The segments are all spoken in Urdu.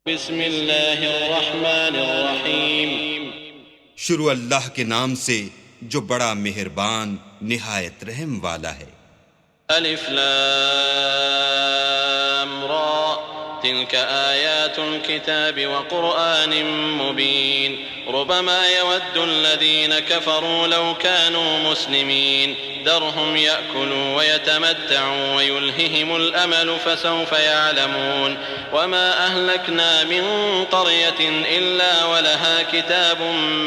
بسم اللہ الرحمن الرحیم۔ شروع اللہ کے نام سے جو بڑا مہربان نہایت رحم والا ہے۔ الف لام را تلك آیات الكتاب وقرآن مبین ربما يود الذين كفروا لو كانوا مسلمين ذرهم يأكلوا ويتمتعوا ويلههم الأمل فسوف يعلمون وما أهلكنا من قرية إلا ولها كتاب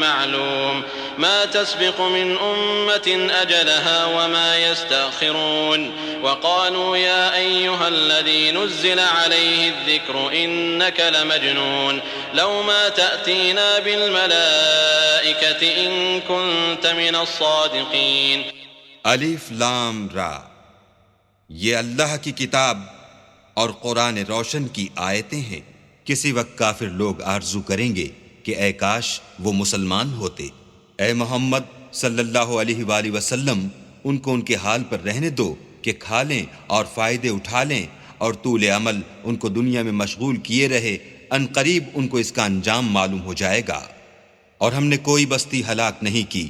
معلوم ما تسبق من أمة أجلها وما يستأخرون وقالوا يا أيها الذي نزل عليه الذكر إنك لمجنون لو ما تأتينا بالملائكة إن كنت من الصادقين۔ الف لام را، یہ اللہ کی کتاب اور قرآن روشن کی آیتیں ہیں۔ کسی وقت کافر لوگ آرزو کریں گے کہ اے کاش وہ مسلمان ہوتے۔ اے محمد صلی اللہ علیہ وآلہ وسلم ان کو ان کے حال پر رہنے دو کہ کھا لیں اور فائدے اٹھا لیں اور طول عمل ان کو دنیا میں مشغول کیے رہے، ان قریب ان کو اس کا انجام معلوم ہو جائے گا۔ اور ہم نے کوئی بستی ہلاک نہیں کی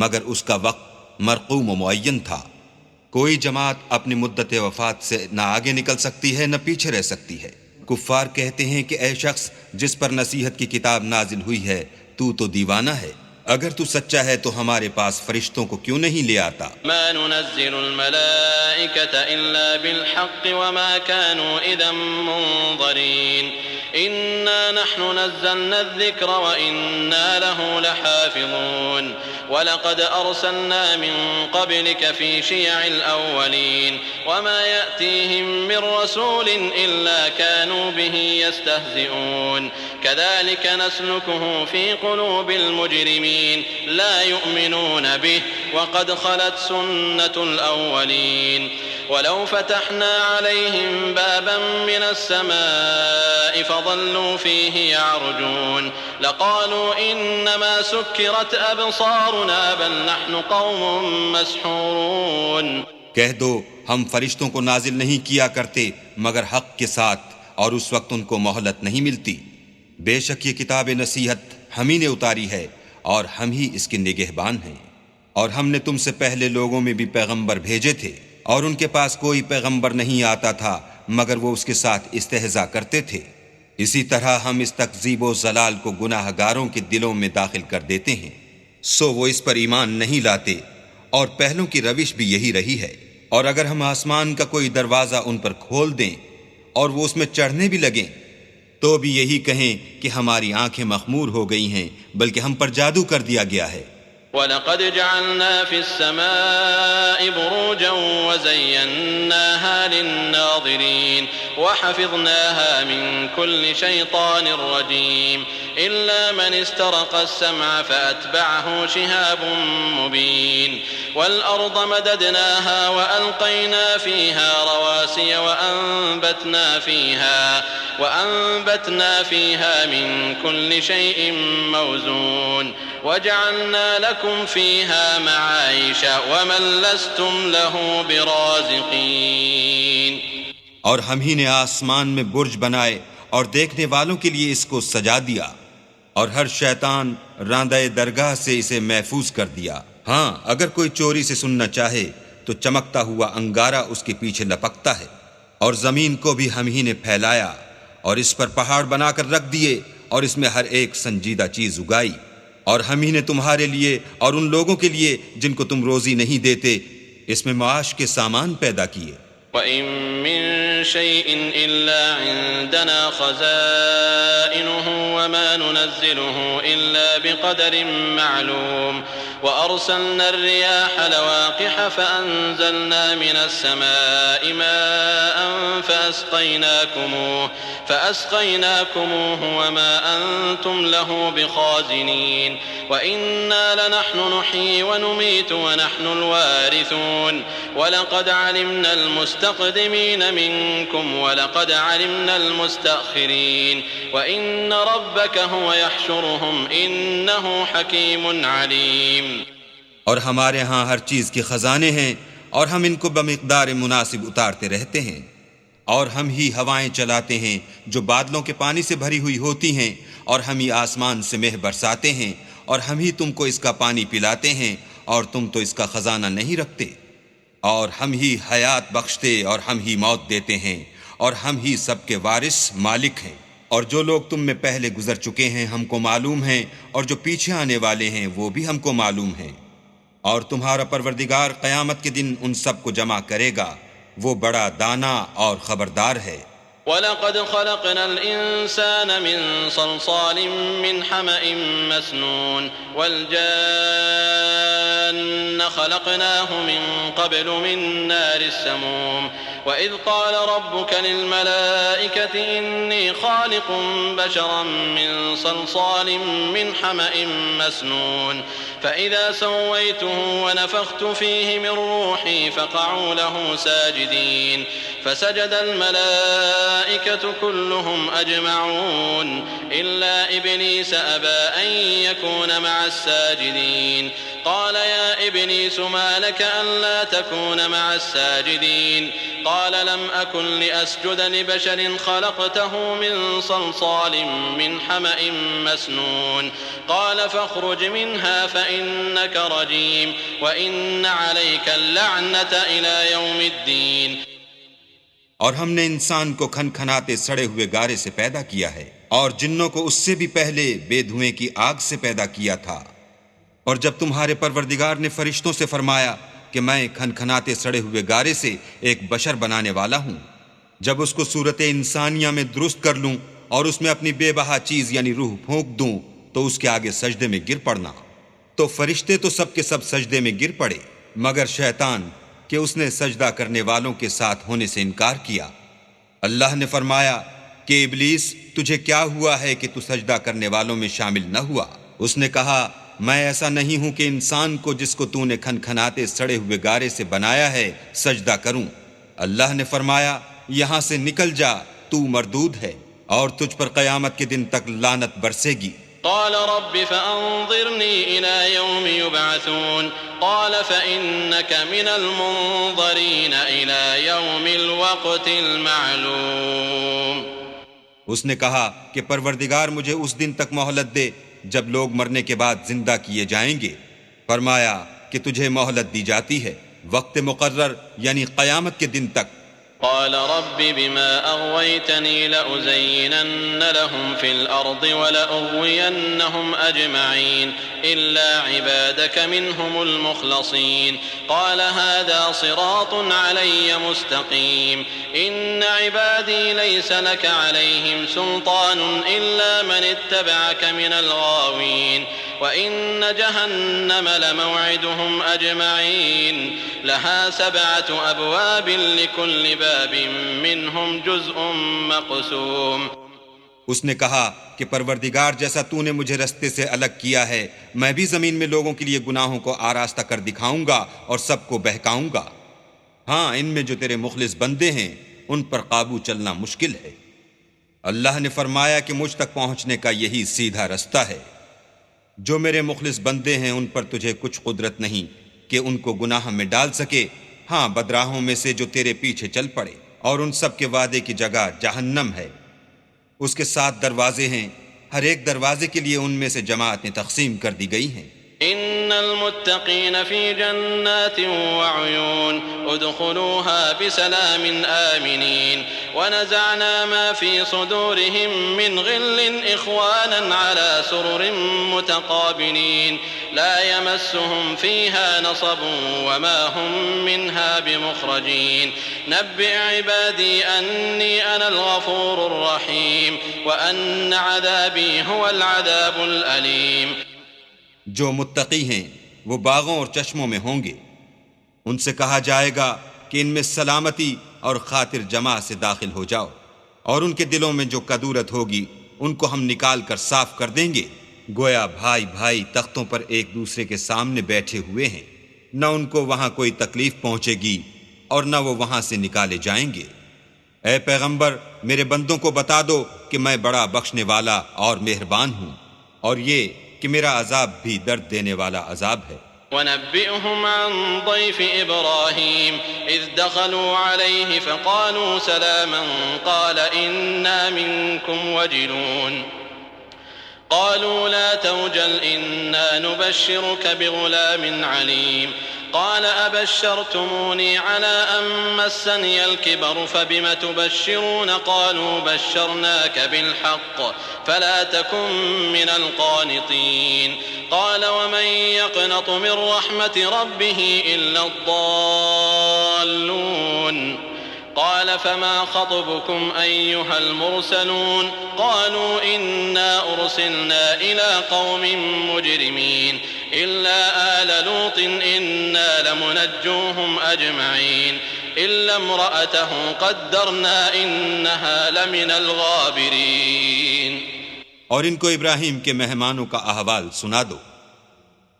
مگر اس کا وقت مرقوم و معین تھا۔ کوئی جماعت اپنی مدت وفات سے نہ آگے نکل سکتی ہے نہ پیچھے رہ سکتی ہے۔ کفار کہتے ہیں کہ اے شخص جس پر نصیحت کی کتاب نازل ہوئی ہے تو دیوانہ ہے، اگر تو سچا ہے تو ہمارے پاس فرشتوں کو کیوں نہیں لے آتا؟ ما ننزل الملائكة إلا بالحق وما كانوا إذا منظرين إنا نحن نزلنا الذكر وإنا له لحافظون ولقد أرسلنا من قبلك في شيع الأولين وما يأتيهم من رسول إلا كانوا به يستهزئون كذلك نسلكه في قلوب المجرمين لا يؤمنون به وقد خلت سنة الأولين ولو فتحنا عليهم بابا من السماء فظلوا فيه يعرجون لقالوا إنما سكرت أبصارنا بل نحن قوم مسحورون۔ کہہ دو ہم فرشتوں کو نازل نہیں کیا کرتے مگر حق کے ساتھ اور اس وقت ان کو مہلت نہیں ملتی۔ بے شک یہ کتاب نصیحت ہم ہی نے اتاری ہے اور ہم ہی اس کے نگہبان ہیں۔ اور ہم نے تم سے پہلے لوگوں میں بھی پیغمبر بھیجے تھے اور ان کے پاس کوئی پیغمبر نہیں آتا تھا مگر وہ اس کے ساتھ استہزاء کرتے تھے۔ اسی طرح ہم اس تکذیب و ضلال کو گناہ گاروں کے دلوں میں داخل کر دیتے ہیں، سو وہ اس پر ایمان نہیں لاتے، اور پہلوں کی روش بھی یہی رہی ہے۔ اور اگر ہم آسمان کا کوئی دروازہ ان پر کھول دیں اور وہ اس میں چڑھنے بھی لگیں تو بھی یہی کہیں کہ ہماری آنکھیں مخمور ہو گئی ہیں، بلکہ ہم پر جادو کر دیا گیا ہے۔ وَلَقَدْ جَعَلْنَا فِي السَّمَاءِ بُرُوجًا وَزَيَّنَّاهَا لِلنَّاظِرِينَ وَحَفِظْنَاهَا مِنْ كُلِّ شَيْطَانٍ رَجِيمٍ إِلَّا مَنِ اسْتَرَقَ السَّمْعَ فَأَتْبَعَهُ شِهَابٌ مُبِينٌ وَالْأَرْضَ مَدَدْنَاهَا وَأَلْقَيْنَا فِيهَا رَوَاسِيَ وَأَنبَتْنَا فِيهَا مِنْ كُلِّ شَيْءٍ مَوْزُونٍ وَجَعَلْنَا لَكُمْ فِيهَا مَعَايِشَ وَمَنْ لَسْتُمْ لَهُ بِرَازِقِينَ۔ اور ہم ہی نے آسمان میں برج بنائے اور دیکھنے والوں کے لیے اس کو سجا دیا، اور ہر شیطان راندہ درگاہ سے اسے محفوظ کر دیا۔ ہاں اگر کوئی چوری سے سننا چاہے تو چمکتا ہوا انگارہ اس کے پیچھے لپکتا ہے۔ اور زمین کو بھی ہم ہی نے پھیلایا اور اس پر پہاڑ بنا کر رکھ دیے اور اس میں ہر ایک سنجیدہ چیز اگائی، اور ہم ہی نے تمہارے لیے اور ان لوگوں کے لیے جن کو تم روزی نہیں دیتے اس میں معاش کے سامان پیدا کیے۔ وَإِن مِّن شَيْءٍ إِلَّا عِندَنَا خَزَائِنُهُ وَمَا نُنَزِّلُهُ إِلَّا بِقَدَرٍ مَّعْلُومٍ وَأَرْسَلْنَا الرِّيَاحَ لَوَاقِحَ فَأَنزَلْنَا مِنَ السَّمَاءِ مَاءً فَأَسْقَيْنَاكُمُوهُ وَمَا أَنتُمْ لَهُ بِخَازِنِينَ وَإِنَّا لَنَحْنُ نُحْيِي وَنُمِيتُ وَنَحْنُ الْوَارِثُونَ وَلَقَدْ عَلِمْنَا الْمُسْتَقْدِمِينَ مِنكُمْ منكم ولقد علمنا المستأخرين وإن ربك هو يحشرهم إنه حكيم عليم. اور ہمارے ہاں ہر چیز کے خزانے ہیں اور ہم ان کو بمقدار مناسب اتارتے رہتے ہیں، اور ہم ہی ہوائیں چلاتے ہیں جو بادلوں کے پانی سے بھری ہوئی ہوتی ہیں، اور ہم ہی آسمان سے مہ برساتے ہیں، اور ہم ہی تم کو اس کا پانی پلاتے ہیں اور تم تو اس کا خزانہ نہیں رکھتے، اور ہم ہی حیات بخشتے اور ہم ہی موت دیتے ہیں، اور ہم ہی سب کے وارث مالک ہیں. اور جو لوگ تم میں پہلے گزر چکے ہیں ہم کو معلوم ہیں، اور جو پیچھے آنے والے ہیں وہ بھی ہم کو معلوم ہیں. اور تمہارا پروردگار قیامت کے دن ان سب کو جمع کرے گا، وہ بڑا دانا اور خبردار ہے. وَلَقَدْ خَلَقْنَا الْإِنسَانَ مِنْ صَلْصَالٍ مِّنْ حَمَإٍ مَّسْنُونٍ وَالْجَانَّ خَلَقْنَاهُ مِنْ قَبْلُ مِنْ نَارِ السَّمُومِ وَإِذْ قَالَ رَبُّكَ لِلْمَلَائِكَةِ إِنِّي خَالِقٌ بَشَرًا مِّن صَلْصَالٍ مِّنْ حَمَإٍ مَّسْنُونٍ فَإِذَا سَوَّيْتُهُ وَنَفَخْتُ فِيهِ مِنْ رُوحِي فَقَعُوا لَهُ سَاجِدِينَ فسجد الملائكة كلهم أجمعون إلا إبليس أبى أن يكون مع الساجدين قال يا إبليس ما لك ألا تكون مع الساجدين قال لم أكن لأسجد لبشر خلقته من صلصال من حمأ مسنون قال فاخرج منها فإنك رجيم وإن عليك اللعنة إلى يوم الدين. اور ہم نے انسان کو کھنکھناتے سڑے ہوئے گارے سے پیدا کیا ہے، اور جنوں کو اس سے بھی پہلے بے دھوئیں کی آگ سے پیدا کیا تھا. اور جب تمہارے پروردگار نے فرشتوں سے فرمایا کہ میں کھنکھناتے سڑے ہوئے گارے سے ایک بشر بنانے والا ہوں، جب اس کو صورت انسانیہ میں درست کر لوں اور اس میں اپنی بے بہا چیز یعنی روح پھونک دوں تو اس کے آگے سجدے میں گر پڑنا. تو فرشتے تو سب کے سب سجدے میں گر پڑے مگر شیطان کہ اس نے سجدہ کرنے والوں کے ساتھ ہونے سے انکار کیا. اللہ نے فرمایا کہ ابلیس تجھے کیا ہوا ہے کہ تو سجدہ کرنے والوں میں شامل نہ ہوا؟ اس نے کہا میں ایسا نہیں ہوں کہ انسان کو جس کو تو نے کھنکھناتے سڑے ہوئے گارے سے بنایا ہے سجدہ کروں. اللہ نے فرمایا یہاں سے نکل جا، تو مردود ہے اور تجھ پر قیامت کے دن تک لعنت برسے گی. قال رب فأنظرني إلى يوم يبعثون قال فإنك من المنظرين إلى يوم الوقت المعلوم. اس نے کہا کہ پروردگار مجھے اس دن تک مہلت دے جب لوگ مرنے کے بعد زندہ کیے جائیں گے. فرمایا کہ تجھے مہلت دی جاتی ہے وقت مقرر یعنی قیامت کے دن تک. قال رب بما أغويتني لأزينن لهم في الأرض ولأغوينهم أجمعين إلا عبادك منهم المخلصين قال هذا صراط علي مستقيم إن عبادي ليس لك عليهم سلطان إلا من اتبعك من الغاوين وإن جهنم لموعدهم أجمعين لها 7 أبواب لكل باب منهم جزء مقسوم. اس نے کہا کہ پروردگار جیسا تو نے مجھے رستے سے الگ کیا ہے میں بھی زمین میں لوگوں کے لیے گناہوں کو آراستہ کر دکھاؤں گا اور سب کو بہکاؤں گا. ہاں ان میں جو تیرے مخلص بندے ہیں ان پر قابو چلنا مشکل ہے. اللہ نے فرمایا کہ مجھ تک پہنچنے کا یہی سیدھا رستہ ہے. جو میرے مخلص بندے ہیں ان پر تجھے کچھ قدرت نہیں کہ ان کو گناہ میں ڈال سکے. ہاں بدراہوں میں سے جو تیرے پیچھے چل پڑے اور ان سب کے وعدے کی جگہ جہنم ہے. اس کے 7 دروازے ہیں، ہر ایک دروازے کے لیے ان میں سے جماعتیں تقسیم کر دی گئی ہیں. ان المتقين في جنات وعيون ادخلوها بسلام آمنين ونزعنا ما في صدورهم من غل إخوانا على سرر متقابلين لا يمسهم فيها نصب وما هم منها بمخرجين نبئ عبادي أني أنا الغفور الرحيم وأن عذابي هو العذاب الأليم. جو متقی ہیں وہ باغوں اور چشموں میں ہوں گے، ان سے کہا جائے گا کہ ان میں سلامتی اور خاطر جمع سے داخل ہو جاؤ، اور ان کے دلوں میں جو کدورت ہوگی ان کو ہم نکال کر صاف کر دیں گے. گویا بھائی بھائی تختوں پر ایک دوسرے کے سامنے بیٹھے ہوئے ہیں، نہ ان کو وہاں کوئی تکلیف پہنچے گی اور نہ وہ وہاں سے نکالے جائیں گے. اے پیغمبر میرے بندوں کو بتا دو کہ میں بڑا بخشنے والا اور مہربان ہوں، اور یہ کہ میرا عذاب بھی درد دینے والا عذاب ہے۔ ونبئهم عن ضيف إبراهيم إذ دخلوا عليه فقالوا سلاما قال إنا منكم وجلون قالوا لا توجل إنا نبشرك بغلام عليم قال أبشرتموني على أن مسني الكبر فبم تبشرون قالوا بشرناك بالحق فلا تكن من القانطين قال ومن يقنط من رحمة ربه إلا الضالون قال فما خطبكم أيها المرسلون قالوا إنا أرسلنا إلى قوم مجرمين إلا آل لوط إنا لمنجوهم أجمعين إلا امرأته قدرنا إنها لمن الغابرين۔ اور ان کو ابراہیم کے مہمانوں کا احوال سنا دو۔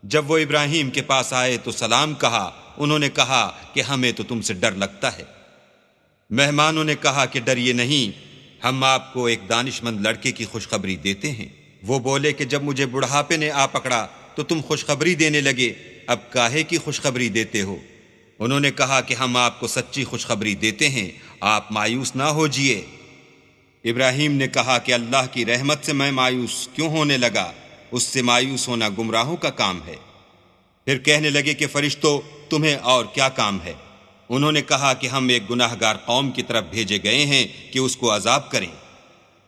جب وہ ابراہیم کے پاس آئے تو سلام کہا، انہوں نے کہا کہ ہمیں تو تم سے ڈر لگتا ہے۔ مہمانوں نے کہا کہ ڈریے نہیں، ہم آپ کو ایک دانش مند لڑکے کی خوشخبری دیتے ہیں۔ وہ بولے کہ جب مجھے بڑھاپے نے آ پکڑا تو تم خوشخبری دینے لگے، اب کاہے کی خوشخبری دیتے ہو؟ انہوں نے کہا کہ ہم آپ کو سچی خوشخبری دیتے ہیں، آپ مایوس نہ ہو جیے۔ ابراہیم نے کہا کہ اللہ کی رحمت سے میں مایوس کیوں ہونے لگا؟ اس سے مایوس ہونا گمراہوں کا کام ہے۔ پھر کہنے لگے کہ فرشتوں تمہیں اور کیا کام ہے؟ انہوں نے کہا کہ ہم ایک گناہ گار قوم کی طرف بھیجے گئے ہیں کہ اس کو عذاب کریں،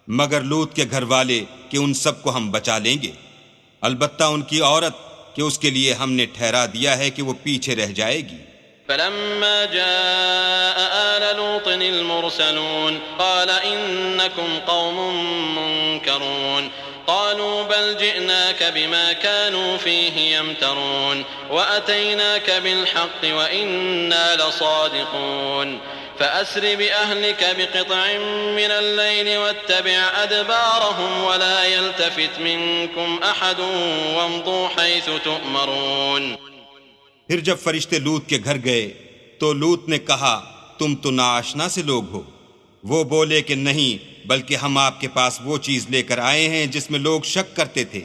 مگر لوط کے گھر والے کہ ان سب کو ہم بچا لیں گے، البتہ ان کی عورت کہ اس کے لیے ہم نے ٹھہرا دیا ہے کہ وہ پیچھے رہ جائے گی۔ فلما جاء آل لوط المرسلون قال إنكم قوم منكرون قالوا بل جئناك بما كانوا فيه يمترون وأتيناك بالحق وإنا لصادقون فأسر بأهلك بقطع من الليل واتبع أدبارهم ولا يلتفت منكم أحد وامضوا حيث تؤمرون۔ پھر جب فرشتے لوط کے گھر گئے تو لوط نے کہا تم تو ناآشنا سے لوگ ہو۔ وہ بولے کہ نہیں، بلکہ ہم آپ کے پاس وہ چیز لے کر آئے ہیں جس میں لوگ شک کرتے تھے،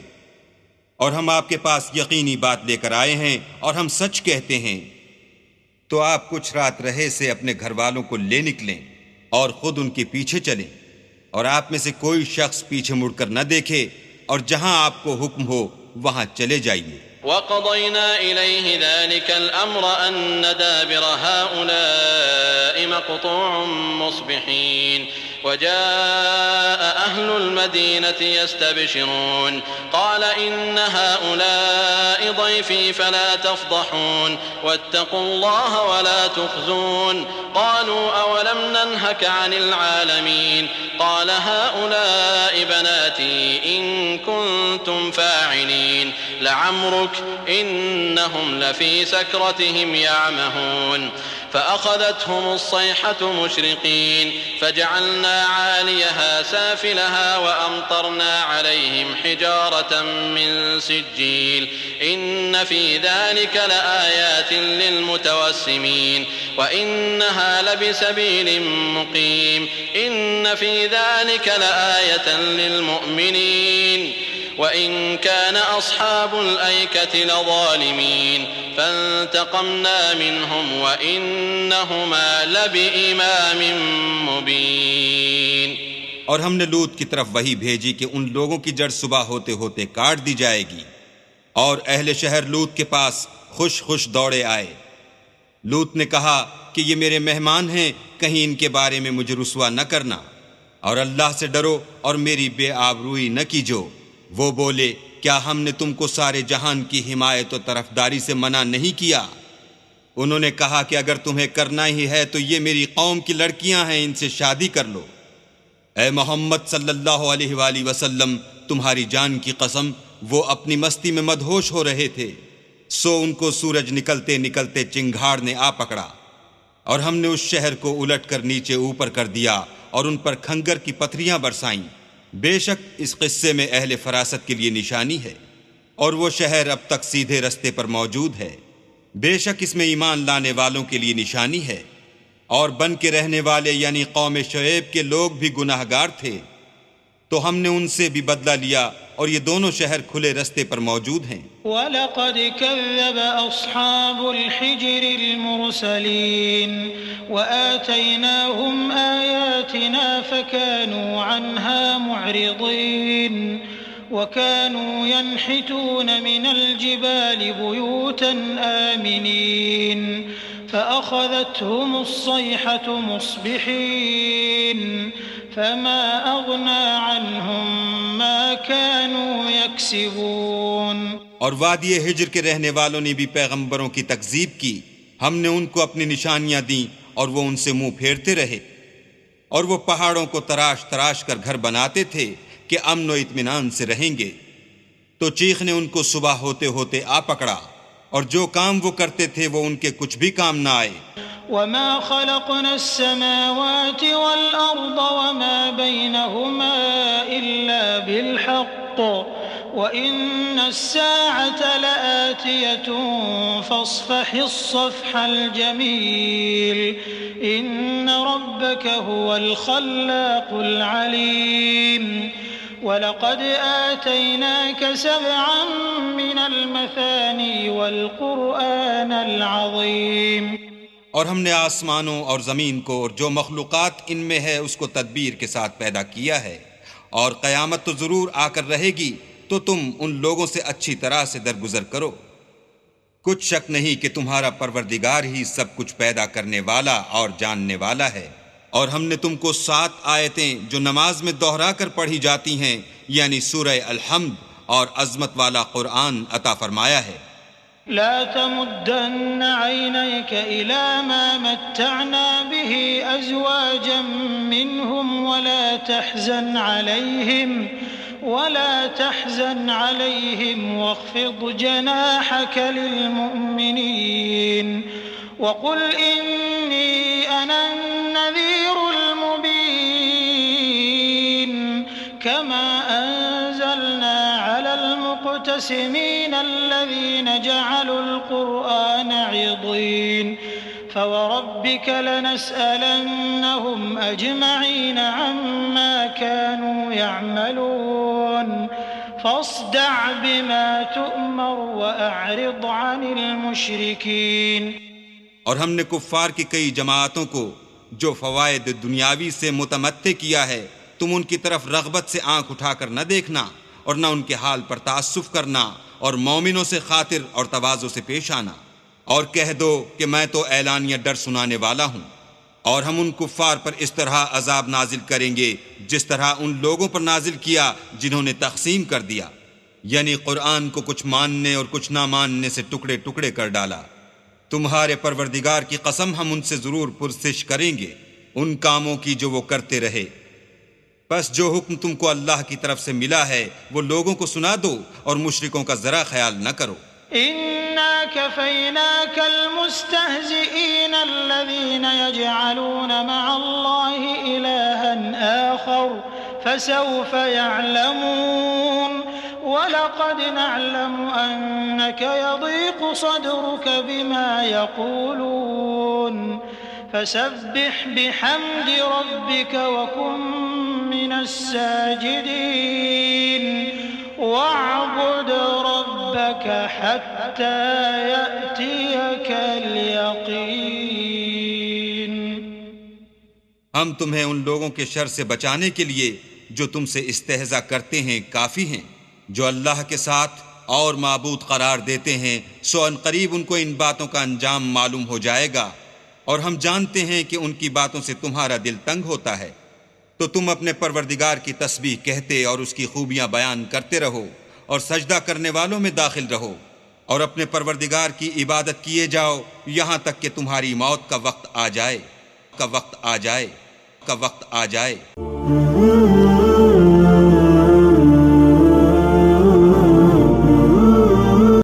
اور ہم آپ کے پاس یقینی بات لے کر آئے ہیں اور ہم سچ کہتے ہیں۔ تو آپ کچھ رات رہے سے اپنے گھر والوں کو لے نکلیں اور خود ان کے پیچھے چلیں، اور آپ میں سے کوئی شخص پیچھے مڑ کر نہ دیکھے، اور جہاں آپ کو حکم ہو وہاں چلے جائیے۔ وقضينا إليه ذلك الأمر أن دابر هؤلاء مقطوع مصبحين وجاء أهل المدينة يستبشرون قال إن هؤلاء ضيفي فلا تفضحون واتقوا الله ولا تخزون قالوا أولم ننهك عن العالمين قال هؤلاء بناتي إن كنتم فاعلين لعمرك إنهم لفي سكرتهم يعمهون فأخذتهم الصيحة مشرقين فجعلنا عاليها سافلها وأمطرنا عليهم حجارة من سجيل إن في ذلك لآيات للمتوسمين وإنها لبسبيل مقيم إن في ذلك لآية للمؤمنين وإن كان أصحاب الأيكة لظالمين فانتقمنا منهم وإنهما لبإمام مبين۔ اور ہم نے لوط کی طرف وحی بھیجی کہ ان لوگوں کی جڑ صبح ہوتے ہوتے کاٹ دی جائے گی، اور اہل شہر لوط کے پاس خوش خوش دوڑے آئے۔ لوط نے کہا کہ یہ میرے مہمان ہیں، کہیں ان کے بارے میں مجھے رسوا نہ کرنا، اور اللہ سے ڈرو اور میری بے آبروئی نہ کیجو۔ وہ بولے کیا ہم نے تم کو سارے جہان کی حمایت و طرفداری سے منع نہیں کیا؟ انہوں نے کہا کہ اگر تمہیں کرنا ہی ہے تو یہ میری قوم کی لڑکیاں ہیں، ان سے شادی کر لو۔ اے محمد صلی اللہ علیہ وآلہ وسلم، تمہاری جان کی قسم وہ اپنی مستی میں مدہوش ہو رہے تھے، سو ان کو سورج نکلتے نکلتے چنگھاڑ نے آ پکڑا، اور ہم نے اس شہر کو الٹ کر نیچے اوپر کر دیا اور ان پر کھنگر کی پتھریاں برسائیں۔ بے شک اس قصے میں اہل فراست کے لیے نشانی ہے، اور وہ شہر اب تک سیدھے رستے پر موجود ہے۔ بے شک اس میں ایمان لانے والوں کے لیے نشانی ہے۔ اور بن کے رہنے والے یعنی قوم شعیب کے لوگ بھی گناہ گار تھے، تو ہم نے ان سے بھی بدلہ لیا، اور یہ دونوں شہر کھلے رستے پر موجود ہیں۔ وَلَقَدْ كَذَّبَ أَصْحَابُ الْحِجْرِ الْمُرْسَلِينَ وَآتَيْنَاهُمْ آيَاتِنَا فَكَانُوا عَنْهَا مُعْرِضِينَ وَكَانُوا يَنْحِتُونَ مِنَ الْجِبَالِ بُيُوتًا آمِنِينَ فأخذتهم الصيحة مصبحين فما أغنى عنهم ما كانوا يكسبون۔ اور وادی ہجر کے رہنے والوں نے بھی پیغمبروں کی تکذیب کی، ہم نے ان کو اپنی نشانیاں دیں اور وہ ان سے منہ پھیرتے رہے، اور وہ پہاڑوں کو تراش تراش کر گھر بناتے تھے کہ امن و اطمینان سے رہیں گے، تو چیخ نے ان کو صبح ہوتے ہوتے آ پکڑا، اور جو کام وہ کرتے تھے وہ ان کے کچھ بھی کام نہ آئے۔ وما خلقنا السماوات والأرض وما بينهما إلا بالحق وإن الساعة لآتية فاصفح الصفح الجميل إن ربك هو الخلاق العليم وَلَقَدْ آتَيْنَاكَ سَبْعًا مِّنَ الْمَثَانِي وَالْقُرْآنَ الْعَظِيمَ۔ اور ہم نے آسمانوں اور زمین کو اور جو مخلوقات ان میں ہے اس کو تدبیر کے ساتھ پیدا کیا ہے، اور قیامت تو ضرور آ کر رہے گی، تو تم ان لوگوں سے اچھی طرح سے درگزر کرو۔ کچھ شک نہیں کہ تمہارا پروردگار ہی سب کچھ پیدا کرنے والا اور جاننے والا ہے۔ اور ہم نے تم کو 7 آیتیں جو نماز میں دوہرا کر پڑھی جاتی ہیں، یعنی سورہ الحمد اور عظمت والا قرآن عطا فرمایا ہے۔ لا تمدن عينيك إلى ما متعنا به أزواجا منهم ولا تحزن عليهم واخفض جناحك للمؤمنين وقل إني أنا النذير المبين كما أنزلنا على المقتسمين الذين جعلوا القرآن عضين فوربك لنسألنهم أجمعين عما كانوا يعملون فاصدع بما تؤمر وأعرض عن المشركين۔ اور ہم نے کفار کی کئی جماعتوں کو جو فوائد دنیاوی سے متمتع کیا ہے، تم ان کی طرف رغبت سے آنکھ اٹھا کر نہ دیکھنا اور نہ ان کے حال پر تعسف کرنا، اور مومنوں سے خاطر اور تواضع سے پیش آنا، اور کہہ دو کہ میں تو اعلانیہ ڈر سنانے والا ہوں۔ اور ہم ان کفار پر اس طرح عذاب نازل کریں گے جس طرح ان لوگوں پر نازل کیا جنہوں نے تقسیم کر دیا، یعنی قرآن کو کچھ ماننے اور کچھ نہ ماننے سے ٹکڑے ٹکڑے کر ڈالا۔ تمہارے پروردگار کی قسم ہم ان سے ضرور پرسش کریں گے ان کاموں کی جو وہ کرتے رہے۔ بس جو حکم تم کو اللہ کی طرف سے ملا ہے وہ لوگوں کو سنا دو اور مشرکوں کا ذرا خیال نہ کرو۔ إنا كفيناك المستهزئين الذين يجعلون مع الله إلها آخر فسوف يعلمون ولقد نعلم أنك يضيق صدرك بما يقولون فسبح بحمد ربك وكن من الساجدين واعبد ربك حتى يأتيك اليقين۔ ہم تمہیں ان لوگوں کے شر سے بچانے کے لیے جو تم سے استہزاء کرتے ہیں کافی ہیں، جو اللہ کے ساتھ اور معبود قرار دیتے ہیں، سو ان قریب ان کو ان باتوں کا انجام معلوم ہو جائے گا، اور ہم جانتے ہیں کہ ان کی باتوں سے تمہارا دل تنگ ہوتا ہے، تو تم اپنے پروردگار کی تسبیح کہتے اور اس کی خوبیاں بیان کرتے رہو، اور سجدہ کرنے والوں میں داخل رہو، اور اپنے پروردگار کی عبادت کیے جاؤ یہاں تک کہ تمہاری موت کا وقت آ جائے۔